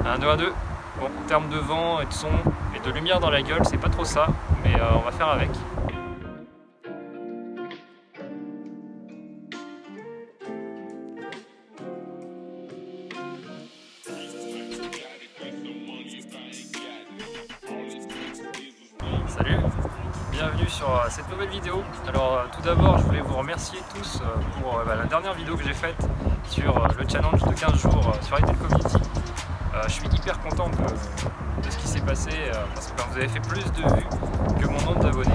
1, 2, 1, 2. Bon, en termes de vent et de son et de lumière dans la gueule, c'est pas trop ça, mais on va faire avec. Salut, bienvenue sur cette nouvelle vidéo. Alors tout d'abord je voulais vous remercier tous pour la dernière vidéo que j'ai faite sur le challenge de 15 jours sur Itel Community. Je suis hyper content de ce qui s'est passé parce que vous avez fait plus de vues que mon nombre d'abonnés.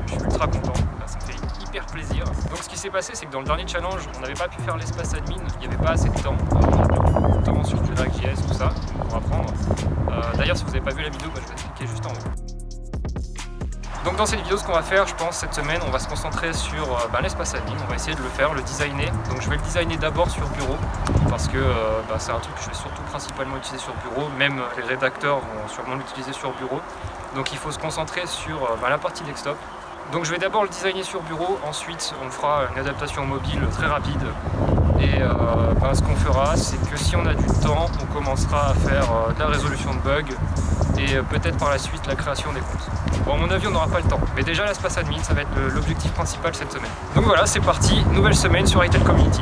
Je suis ultra content, ça me fait hyper plaisir. Donc ce qui s'est passé, c'est que dans le dernier challenge, on n'avait pas pu faire l'espace admin, il n'y avait pas assez de temps, notamment sur du React.js, tout ça, pour apprendre. D'ailleurs, si vous n'avez pas vu la vidéo, je vais expliquer juste en haut. Donc dans cette vidéo, ce qu'on va faire, je pense, cette semaine, on va se concentrer sur l'espace admin, on va essayer de le faire, le designer. Donc je vais le designer d'abord sur bureau, parce que c'est un truc que je vais surtout principalement utiliser sur bureau, même les rédacteurs vont sûrement l'utiliser sur bureau. Donc il faut se concentrer sur la partie desktop. Donc je vais d'abord le designer sur bureau, ensuite on fera une adaptation mobile très rapide. Et ce qu'on fera, c'est que si on a du temps, on commencera à faire de la résolution de bugs et peut-être par la suite la création des comptes. Bon, à mon avis, on n'aura pas le temps, mais déjà l'espace admin, ça va être l'objectif principal cette semaine. Donc voilà, c'est parti, nouvelle semaine sur Itel Community.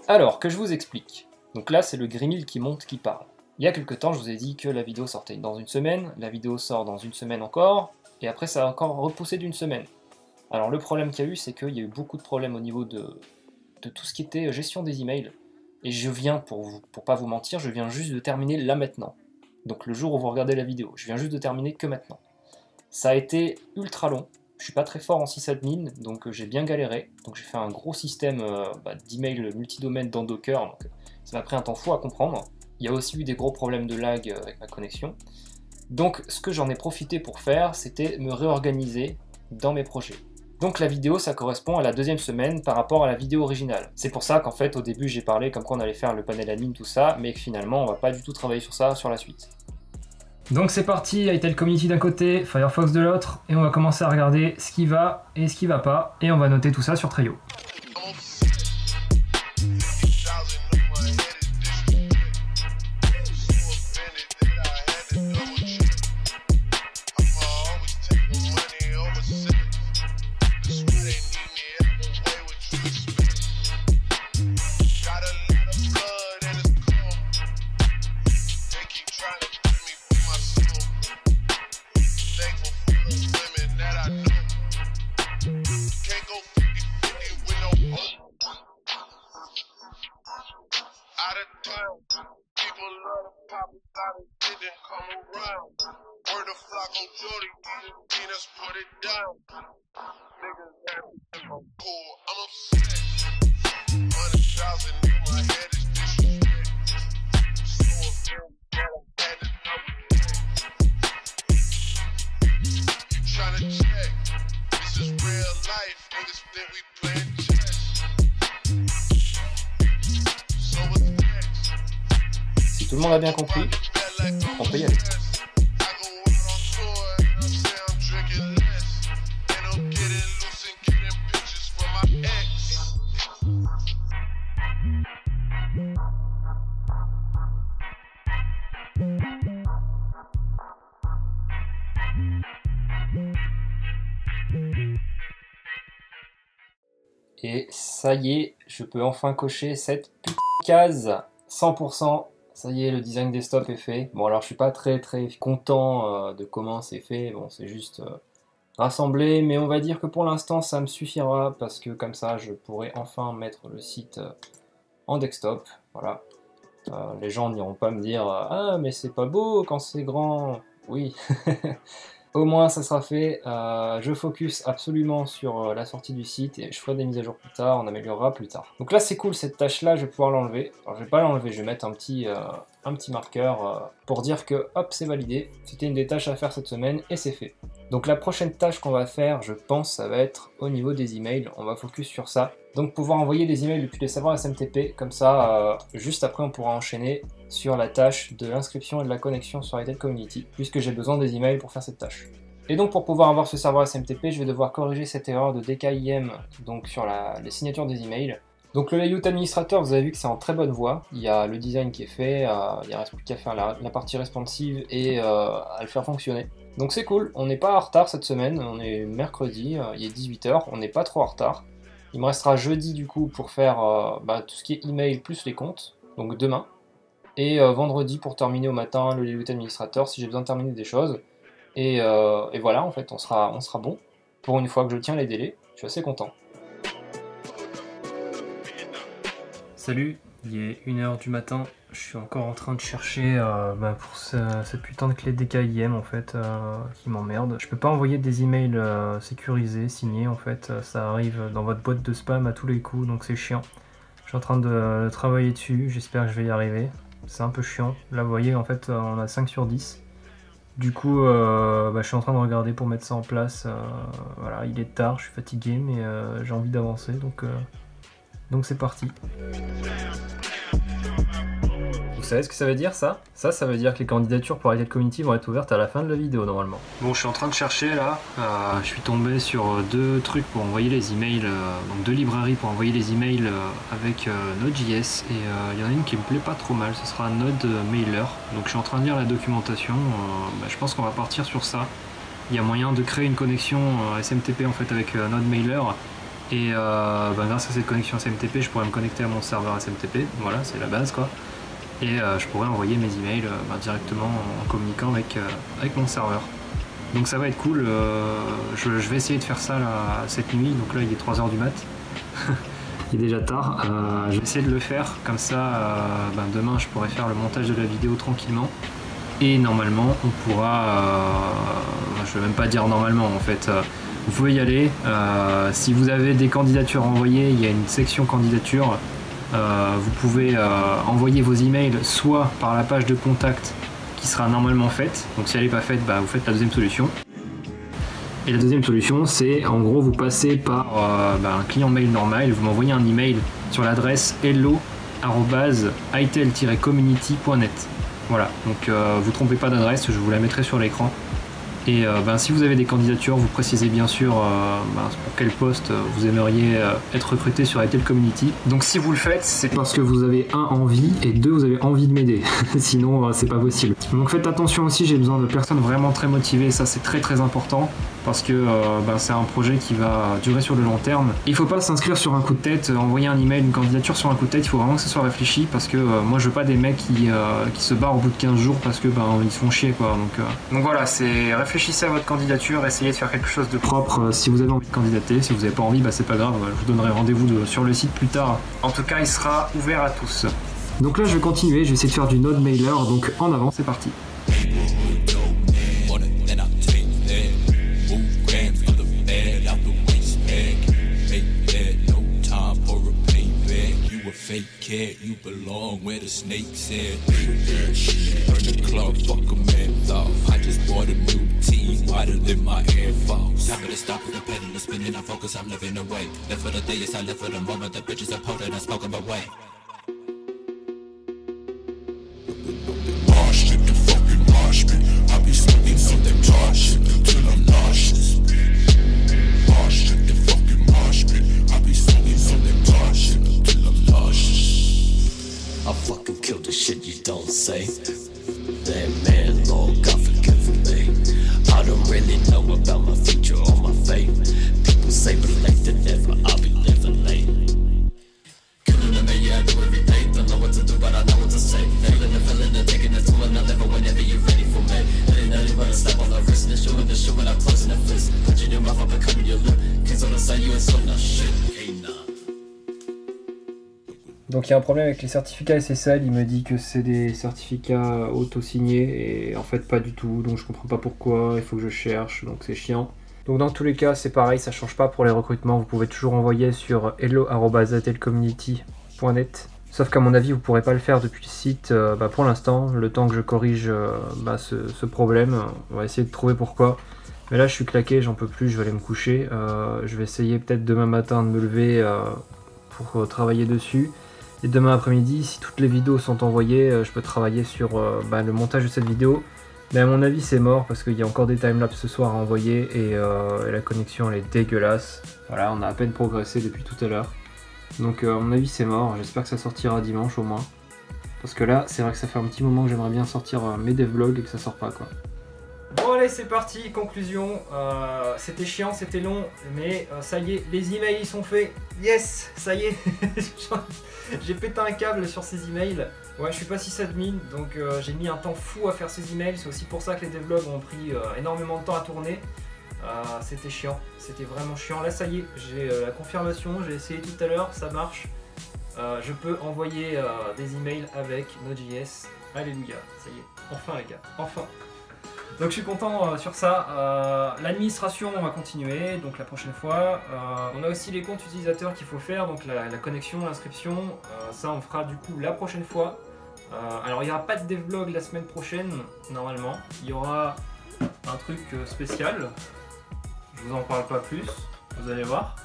Alors, que je vous explique. Donc là, c'est le Grimil qui monte, qui parle. Il y a quelques temps, je vous ai dit que la vidéo sortait dans une semaine, la vidéo sort dans une semaine encore, et après ça a encore repoussé d'une semaine. Alors le problème qu'il y a eu, c'est qu'il y a eu beaucoup de problèmes au niveau de tout ce qui était gestion des emails. Et je viens, pour pas vous mentir, je viens juste de terminer là maintenant. Donc le jour où vous regardez la vidéo, je viens juste de terminer que maintenant. Ça a été ultra long. Je suis pas très fort en sysadmin, donc j'ai bien galéré. Donc j'ai fait un gros système d'email multidomaine dans Docker, donc ça m'a pris un temps fou à comprendre. Il y a aussi eu des gros problèmes de lag avec ma connexion. Donc ce que j'en ai profité pour faire, c'était me réorganiser dans mes projets. Donc la vidéo, ça correspond à la deuxième semaine par rapport à la vidéo originale. C'est pour ça qu'en fait au début j'ai parlé comme quoi on allait faire le panel admin, tout ça, mais que finalement on va pas du tout travailler sur ça sur la suite. Donc c'est parti, Itel Community d'un côté, Firefox de l'autre, et on va commencer à regarder ce qui va et ce qui va pas, et on va noter tout ça sur Trello. Si tout le monde a bien compris, on peut y aller. Et ça y est, je peux enfin cocher cette case 100%. Ça y est, le design desktop est fait. Bon, alors je suis pas très content de comment c'est fait. Bon, c'est juste rassemblé, mais on va dire que pour l'instant ça me suffira parce que comme ça je pourrai enfin mettre le site en desktop. Voilà. Les gens n'iront pas me dire ah mais c'est pas beau quand c'est grand. Oui. Au moins ça sera fait, je focus absolument sur la sortie du site et je ferai des mises à jour plus tard, on améliorera plus tard. Donc là c'est cool, cette tâche là je vais pouvoir l'enlever. Alors je vais pas l'enlever, je vais mettre un petit marqueur pour dire que hop c'est validé. C'était une des tâches à faire cette semaine et c'est fait. Donc la prochaine tâche qu'on va faire, je pense, ça va être au niveau des emails, on va focus sur ça. Donc pouvoir envoyer des emails depuis les serveurs SMTP, comme ça juste après on pourra enchaîner sur la tâche de l'inscription et de la connexion sur Itel Community, puisque j'ai besoin des emails pour faire cette tâche. Et donc pour pouvoir avoir ce serveur SMTP, je vais devoir corriger cette erreur de DKIM donc sur les signatures des emails. Donc le layout administrateur, vous avez vu que c'est en très bonne voie, il y a le design qui est fait, il ne reste plus qu'à faire la partie responsive et à le faire fonctionner. Donc c'est cool, on n'est pas en retard cette semaine, on est mercredi, il est 18h, on n'est pas trop en retard. Il me restera jeudi du coup pour faire tout ce qui est email plus les comptes, donc demain. Et vendredi pour terminer au matin le layout administrateur si j'ai besoin de terminer des choses. Et voilà, en fait, on sera bon. Pour une fois que je tiens les délais, je suis assez content. Salut, il est 1h du matin. Je suis encore en train de chercher pour cette putain de clé DKIM en fait qui m'emmerde. Je peux pas envoyer des emails sécurisés, signés en fait. Ça arrive dans votre boîte de spam à tous les coups, donc c'est chiant. Je suis en train de travailler dessus, j'espère que je vais y arriver. C'est un peu chiant. Là vous voyez en fait on a 5 sur 10. Du coup je suis en train de regarder pour mettre ça en place. Voilà, il est tard, je suis fatigué mais j'ai envie d'avancer donc c'est parti. Vous savez ce que ça veut dire ça? Ça veut dire que les candidatures pour Itel Community vont être ouvertes à la fin de la vidéo normalement. Bon, je suis en train de chercher là, je suis tombé sur deux trucs pour envoyer les emails, donc deux librairies pour envoyer les emails avec Node.js et il y en a une qui me plaît pas trop mal, ce sera Node Mailer. Donc je suis en train de lire la documentation, je pense qu'on va partir sur ça. Il y a moyen de créer une connexion SMTP en fait avec Node Mailer. Et grâce à cette connexion SMTP, je pourrais me connecter à mon serveur SMTP, voilà, c'est la base quoi. Et je pourrais envoyer mes emails directement en communiquant avec mon serveur. Donc ça va être cool, je vais essayer de faire ça là, cette nuit, donc là il est 3h du mat. Il est déjà tard, je vais essayer de le faire, comme ça demain je pourrai faire le montage de la vidéo tranquillement. Et normalement on pourra, je vais même pas dire normalement en fait, vous pouvez y aller. Si vous avez des candidatures à envoyer, il y a une section candidature. Vous pouvez envoyer vos emails soit par la page de contact qui sera normalement faite. Donc si elle n'est pas faite, vous faites la deuxième solution. Et la deuxième solution, c'est en gros vous passez par un client mail normal. Vous m'envoyez un email sur l'adresse hello@itel-community.net. Voilà, donc vous trompez pas d'adresse, je vous la mettrai sur l'écran. Et si vous avez des candidatures, vous précisez bien sûr pour quel poste vous aimeriez être recruté sur Itel Community. Donc si vous le faites, c'est parce que vous avez envie et vous avez envie de m'aider. Sinon c'est pas possible. Donc faites attention aussi, j'ai besoin de personnes vraiment très motivées, ça c'est très important parce que c'est un projet qui va durer sur le long terme. Il faut pas s'inscrire sur un coup de tête, envoyer un email, une candidature sur un coup de tête, il faut vraiment que ce soit réfléchi parce que moi je veux pas des mecs qui se barrent au bout de 15 jours parce que ils se font chier quoi. Donc voilà, c'est réfléchissez à votre candidature, essayez de faire quelque chose de propre si vous avez envie de candidater. Si vous n'avez pas envie, c'est pas grave, je vous donnerai rendez-vous sur le site plus tard. En tout cas, il sera ouvert à tous. Donc là, je vais continuer, je vais essayer de faire du Node Mailer, donc en avant, c'est parti. Fake cat, you belong where the snakes at. Turn the club, fuck a man off. I just bought a new team, wider than my Air Force. Not gonna stop with the pedal, the spinning, I focus, I'm living away. Live for the day, yes, I live for the moment. The bitches are potent, I spoke my way. Mosh pit, the fucking mosh pit. I be smoking on that tar shit till I'm nauseous. Mosh pit, the fucking mosh pit. I be smoking on that tar shit. I fucking killed the shit you don't say. That man, Lord, God forgive me. I done in the show and the show when I'm closing the fist. Put you in my mouth, I'm becoming your lip. Kids on the side, you ain't so no shit. Hey, nah. Donc il y a un problème avec les certificats SSL, il me dit que c'est des certificats auto-signés et en fait pas du tout, donc je comprends pas pourquoi, il faut que je cherche, donc c'est chiant. Donc dans tous les cas c'est pareil, ça change pas pour les recrutements, vous pouvez toujours envoyer sur hello@atelcommunity.net. Sauf qu'à mon avis vous pourrez pas le faire depuis le site pour l'instant, le temps que je corrige ce problème, on va essayer de trouver pourquoi. Mais là je suis claqué, j'en peux plus, je vais aller me coucher, je vais essayer peut-être demain matin de me lever pour travailler dessus. Et demain après-midi, si toutes les vidéos sont envoyées, je peux travailler sur le montage de cette vidéo. Mais à mon avis c'est mort parce qu'il y a encore des timelapses ce soir à envoyer et la connexion elle est dégueulasse. Voilà, on a à peine progressé depuis tout à l'heure. Donc à mon avis c'est mort, j'espère que ça sortira dimanche au moins. Parce que là c'est vrai que ça fait un petit moment que j'aimerais bien sortir mes devlogs et que ça sort pas quoi. Bon allez c'est parti, conclusion, c'était chiant, c'était long, mais ça y est, les emails ils sont faits, yes, ça y est, j'ai pété un câble sur ces emails, ouais je suis pas sysadmin, donc j'ai mis un temps fou à faire ces emails, c'est aussi pour ça que les devlogs ont pris énormément de temps à tourner, c'était chiant, c'était vraiment chiant, là ça y est, j'ai la confirmation, j'ai essayé tout à l'heure, ça marche, je peux envoyer des emails avec Node.js, alléluia, ça y est, enfin les gars, enfin. Donc je suis content sur ça, l'administration on va continuer, donc la prochaine fois, on a aussi les comptes utilisateurs qu'il faut faire, donc la connexion, l'inscription, ça on fera du coup la prochaine fois. Alors il n'y aura pas de devlog la semaine prochaine, normalement, il y aura un truc spécial, je vous en parle pas plus, vous allez voir.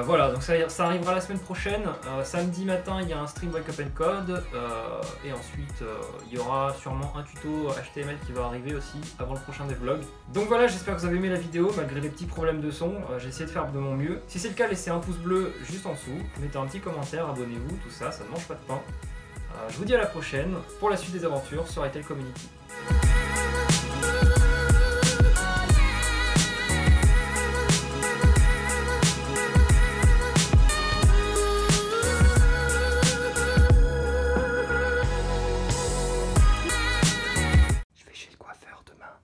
Voilà, donc ça arrivera la semaine prochaine. Samedi matin, il y a un stream Wake Up and Code. Et ensuite, il y aura sûrement un tuto HTML qui va arriver aussi avant le prochain devlog. Donc voilà, j'espère que vous avez aimé la vidéo, malgré les petits problèmes de son. J'ai essayé de faire de mon mieux. Si c'est le cas, laissez un pouce bleu juste en dessous. Mettez un petit commentaire, abonnez-vous, tout ça, ça ne mange pas de pain. Je vous dis à la prochaine pour la suite des aventures sur Etel Community.